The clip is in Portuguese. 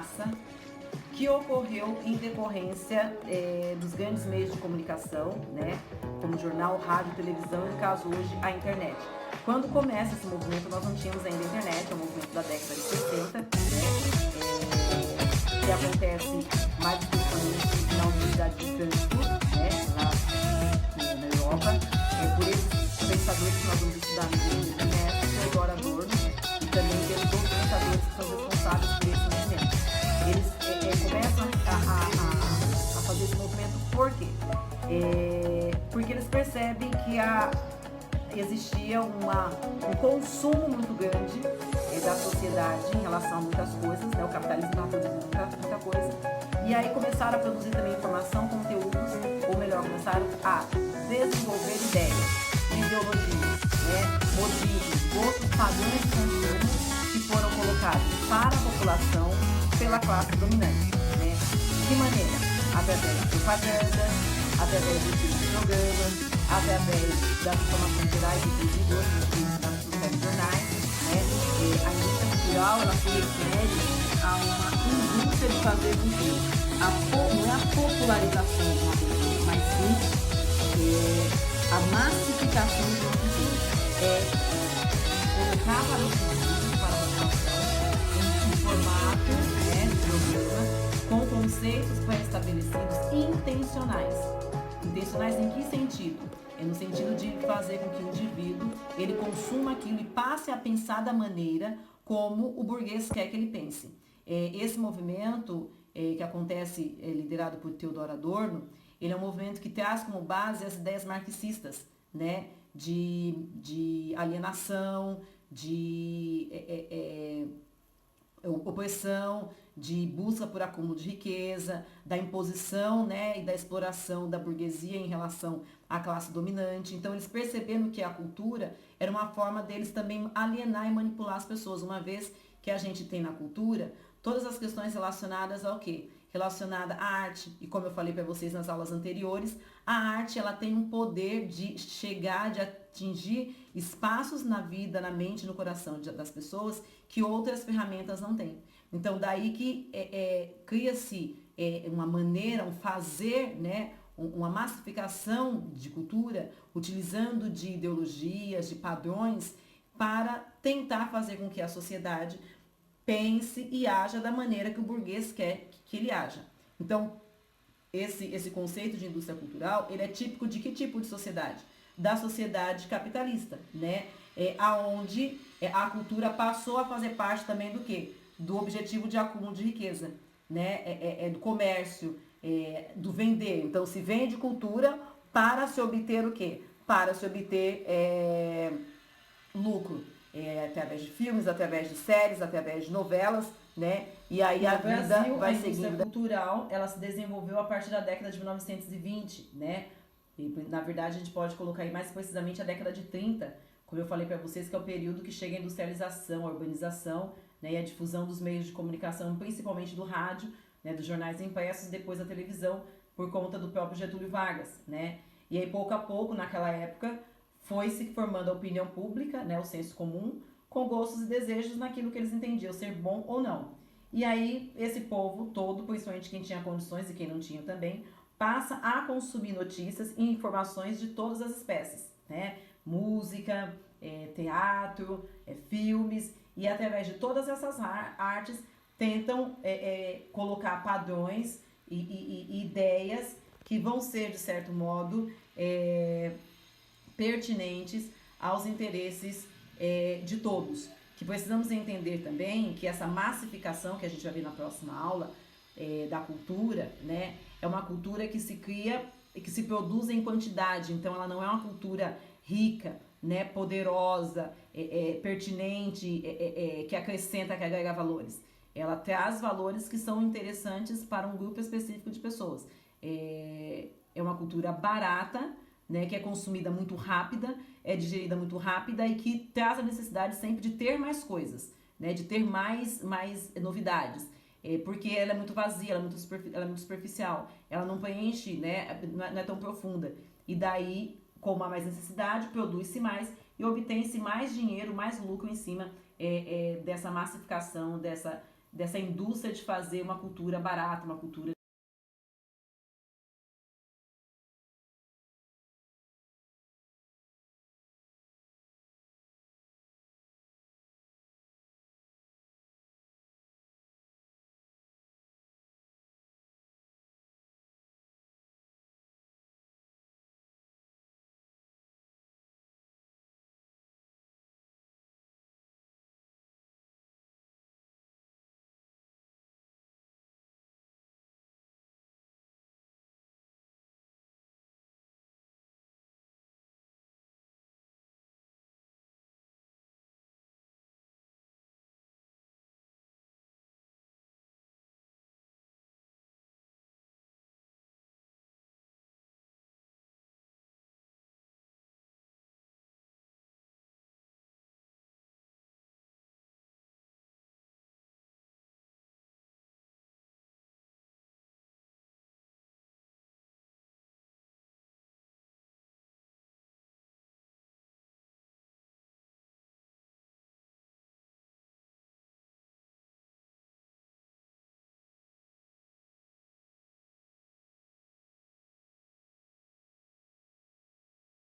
massa que ocorreu em decorrência dos grandes meios de comunicação, né, como jornal, rádio, televisão e, no caso hoje, a internet. Quando começa esse movimento, nós não tínhamos ainda a internet, é um movimento da década de 60, né, que acontece mais especificamente na Universidade de Frankfurt, né, lá na Europa, por esses pensadores que nós vamos estudar no vídeo do Mestre, Theodor Adorno, e também pelos outros pensadores que são responsáveis por esse movimento. Eles começam a fazer esse movimento por quê? Porque eles percebem que existia um consumo muito grande da sociedade em relação a muitas coisas, né? O capitalismo estava produzindo muita coisa, e aí começaram a produzir também informação, conteúdos, ou melhor, começaram a desenvolver ideias, ideologias, né? Motivos, gostos, padrões de consumo que foram colocados para a população pela classe dominante, né? De que maneira? Através de propaganda, através de programas, através das informações gerais e dos jornais, né? A indústria cultural, ela se refere a uma indústria de fazer com que não é a popularização de uma cultura, mas sim a massificação de uma cultura. Colocar para o público, para a população, um formato, né, de programa com conceitos pré-estabelecidos intencionais. Intencionais em que sentido? No sentido de fazer com que o indivíduo ele consuma aquilo e passe a pensar da maneira como o burguês quer que ele pense. Esse movimento que acontece, liderado por Theodor Adorno, ele é um movimento que traz como base as ideias marxistas, né? De alienação, de opressão, de busca por acúmulo de riqueza, da imposição, né, e da exploração da burguesia em relação à classe dominante. Então, eles percebendo que a cultura era uma forma deles também alienar e manipular as pessoas, uma vez que a gente tem na cultura todas as questões relacionadas ao quê? Relacionada à arte, e como eu falei para vocês nas aulas anteriores, a arte ela tem um poder de chegar, de atingir espaços na vida, na mente, no coração das pessoas que outras ferramentas não têm. Então daí que cria-se uma maneira, um fazer, né, uma massificação de cultura, utilizando de ideologias, de padrões, para tentar fazer com que a sociedade pense e haja da maneira que o burguês quer que ele haja. Então, esse conceito de indústria cultural, ele é típico de que tipo de sociedade? Da sociedade capitalista, né? Aonde a cultura passou a fazer parte também do quê? Do objetivo de acúmulo de riqueza, né? Do comércio, do vender. Então, se vende cultura para se obter o quê? Para se obter lucro. Através de filmes, através de séries, através de novelas, né? E aí a vida vai seguindo. A indústria cultural, ela se desenvolveu a partir da década de 1920, né? E, na verdade, a gente pode colocar aí mais precisamente a década de 30, como eu falei para vocês, que é o período que chega a industrialização, a urbanização, né? E a difusão dos meios de comunicação, principalmente do rádio, né? Dos jornais impressos, depois da televisão, por conta do próprio Getúlio Vargas, né? E aí, pouco a pouco, naquela época, foi se formando a opinião pública, né, o senso comum, com gostos e desejos naquilo que eles entendiam ser bom ou não. E aí, esse povo todo, principalmente quem tinha condições e quem não tinha também, passa a consumir notícias e informações de todas as espécies, né? Música, teatro, filmes, e através de todas essas artes tentam colocar padrões e ideias que vão ser, de certo modo, pertinentes aos interesses de todos. Que precisamos entender também que essa massificação, que a gente vai ver na próxima aula, da cultura, né, é uma cultura que se cria e que se produz em quantidade. Então, ela não é uma cultura rica, né, poderosa, pertinente, que acrescenta, que agrega valores. Ela traz valores que são interessantes para um grupo específico de pessoas. É uma cultura barata, né, que é consumida muito rápida, é digerida muito rápida e que traz a necessidade sempre de ter mais coisas, né, de ter mais novidades, porque ela é muito vazia, ela é muito superficial, ela não preenche, né, não é tão profunda. E daí, como há mais necessidade, produz-se mais e obtém-se mais dinheiro, mais lucro em cima dessa massificação, dessa indústria de fazer uma cultura barata, uma cultura